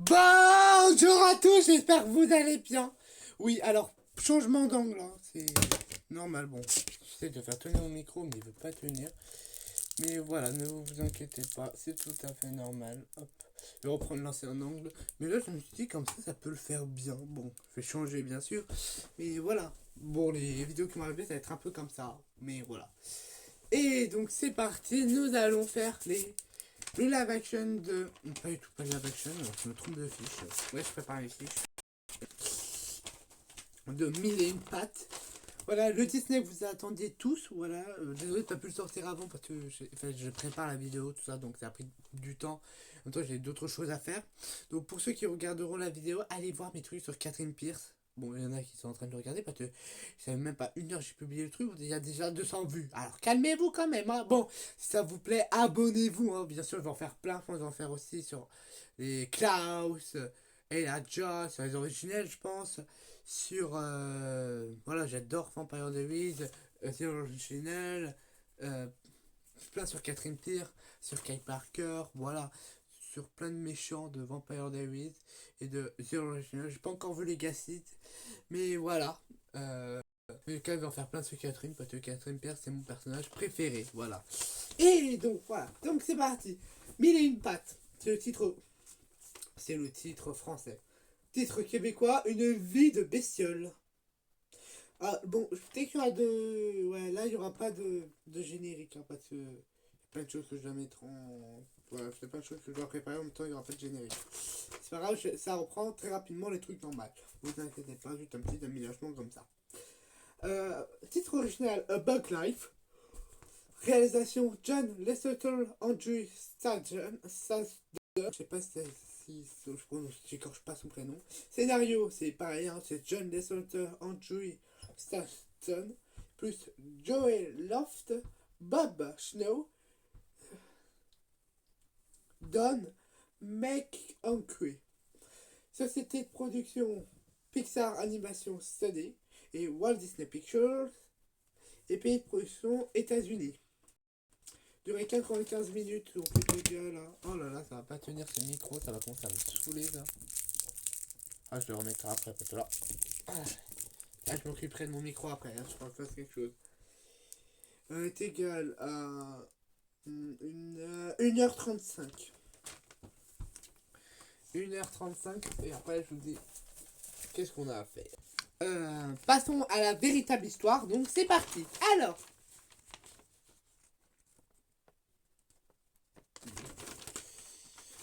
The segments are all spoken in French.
Bonjour à tous, j'espère que vous allez bien. Oui, alors, changement d'angle, hein, c'est normal. Bon, j'essaie de faire tenir mon micro, mais il veut pas tenir. Mais voilà, ne vous inquiétez pas, c'est tout à fait normal. Hop, je vais reprendre l'ancien angle. Mais là, je me suis dit, comme ça peut le faire bien. Bon, je vais changer, bien sûr. Mais voilà. Bon, les vidéos qui vont arriver, ça va être un peu comme ça. Mais voilà. Et donc, c'est parti, nous allons faire le live action de... Pas du tout, pas le live action, je me trompe de fiche. Ouais, je prépare les fiches. De Mille et une pattes. Voilà, le Disney que vous attendiez tous. Voilà, désolé de pas pu le sortir avant parce que je prépare la vidéo, tout ça, donc ça a pris du temps. En même temps, j'ai d'autres choses à faire. Donc, pour ceux qui regarderont la vidéo, allez voir mes trucs sur Catherine Pierce. Bon, il y en a qui sont en train de le regarder parce que ça fait même pas une heure que j'ai publié le truc, il y a déjà 200 vues. Alors calmez-vous quand même, hein. Bon, si ça vous plaît, abonnez-vous, hein. Bien sûr, je vais en faire plein, je vais en faire aussi sur les Klaus, et la Joss, sur les originels, je pense. Sur, voilà, j'adore Vampire David, The Original, euh, plein sur Catherine Pierre, sur Kai Parker, voilà, sur plein de méchants de Vampire David et de The Original. J'ai pas encore vu Legacy, mais voilà. Mais quand même, en faire plein sur Catherine, parce que Catherine Pierre, c'est mon personnage préféré, voilà. Et donc, voilà, donc c'est parti. Mille et une pattes, c'est le titre français. Titre québécois, une vie de bestiole. Ah, bon, peut-être qu'il y aura de... Ouais, là, il n'y aura pas de générique, hein, parce que... y a plein de choses que je dois mettre en... Voilà, c'est plein de choses que je dois préparer, en même temps, il n'y aura pas de générique. C'est pas grave, ça reprend très rapidement les trucs normaux. Vous inquiétez pas, juste un petit aménagement comme ça. Titre original, A Bug Life. Réalisation, John Lasseter, Andrew Sargent. Je sais pas si j'écorche pas son prénom. Scénario, c'est pareil, hein, c'est John Lasseter, Andrew Stanton, plus Joey Loft, Bob Snow, Don McAnkey. Société de production Pixar Animation Study et Walt Disney Pictures. Et pays de production États-Unis. Durée 95 minutes, on fait des gars là. Oh là là, ça va pas tenir ce micro, ça va commencer à me saouler ça. Ah, je le remettrai après, parce que là. Ah, je m'occuperai de mon micro après, hein, je crois que je fasse quelque chose. Est égal à 1h35. 1h35, et après je vous dis qu'est-ce qu'on a à faire. Passons à la véritable histoire, donc c'est parti. Alors,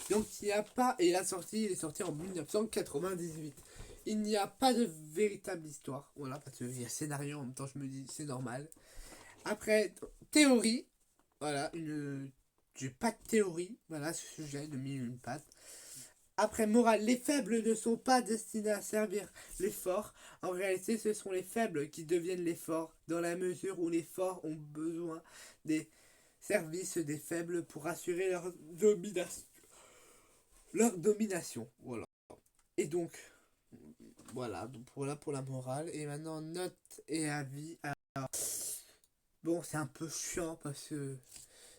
donc il n'y a pas, et il est sorti en 1998. Il n'y a pas de véritable histoire, voilà, parce qu'il y a scénario en même temps, je me dis c'est normal. Après, théorie, voilà, j'ai pas de théorie, voilà, ce sujet de mille et une pattes. Après, morale, les faibles ne sont pas destinés à servir les forts. En réalité, ce sont les faibles qui deviennent les forts, dans la mesure où les forts ont besoin des services des faibles pour assurer leur domination. Voilà. Et donc, voilà, donc voilà pour la morale. Et maintenant, note et avis. Alors, bon, c'est un peu chiant parce que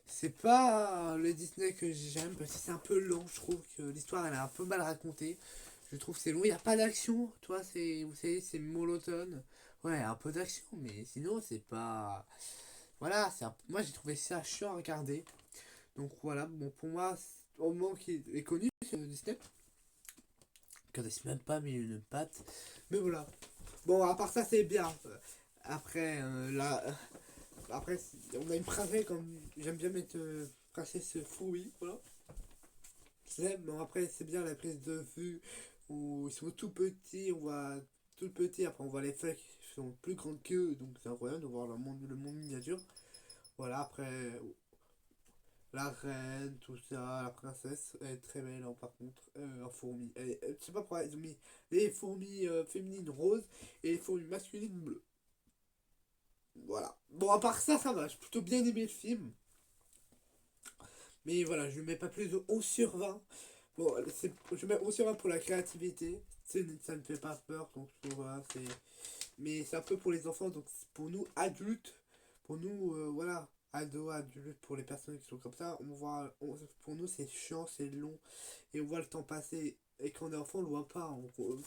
c'est pas le Disney que j'aime, parce que c'est un peu long. Je trouve que l'histoire elle est un peu mal racontée. Je trouve que c'est long, il n'y a pas d'action. Toi, vous savez, c'est monotone. Ouais, un peu d'action, mais sinon, c'est pas. Voilà, moi j'ai trouvé ça chiant à regarder. Donc voilà, bon, pour moi, au moment qui est connu sur Disney, je connais même pas mais une patte. Mais voilà. Bon, à part ça, c'est bien. Après, là, après, on a une princesse comme. J'aime bien mettre princesse Fouille, voilà. Bon, après, c'est bien la prise de vue où ils sont tout petits, on voit tout petit, après on voit les feuilles qui sont plus grandes qu'eux, donc c'est incroyable de voir le monde miniature. Voilà, après, la reine, tout ça, la princesse, elle est très belle, hein, par contre, en fourmi. Je sais pas pourquoi ils ont mis les fourmis féminines roses et les fourmis masculines bleues. Voilà. Bon, à part ça, ça va, j'ai plutôt bien aimé le film. Mais voilà, je ne mets pas plus de 11 sur 20. Bon, je mets 11 sur 20 pour la créativité. Ça ne fait pas peur, donc voilà, mais c'est un peu pour les enfants, donc pour nous adultes, voilà, ado, adulte, pour les personnes qui sont comme ça, pour nous c'est chiant, c'est long, et on voit le temps passer, et quand on est enfant on le voit pas,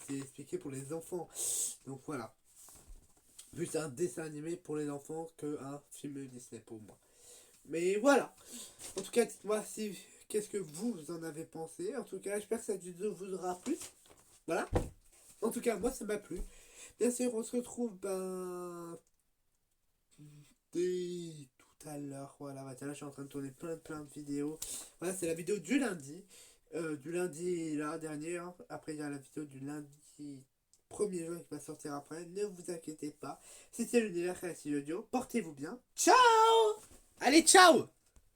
c'est expliqué pour les enfants, donc voilà. Plus un dessin animé pour les enfants qu'un film Disney pour moi. Mais voilà. En tout cas, dites-moi si qu'est-ce que vous en avez pensé. En tout cas, j'espère que cette vidéo vous aura plu. Voilà. En tout cas, moi ça m'a plu. Bien sûr, on se retrouve dès tout à l'heure. Voilà, là je suis en train de tourner plein de vidéos. Voilà, c'est la vidéo du lundi. Du lundi là dernier. Hein. Après, il y a la vidéo du lundi 1er juin qui va sortir après. Ne vous inquiétez pas. C'était l'univers Galaxy Audio. Portez-vous bien. Ciao. Allez, ciao.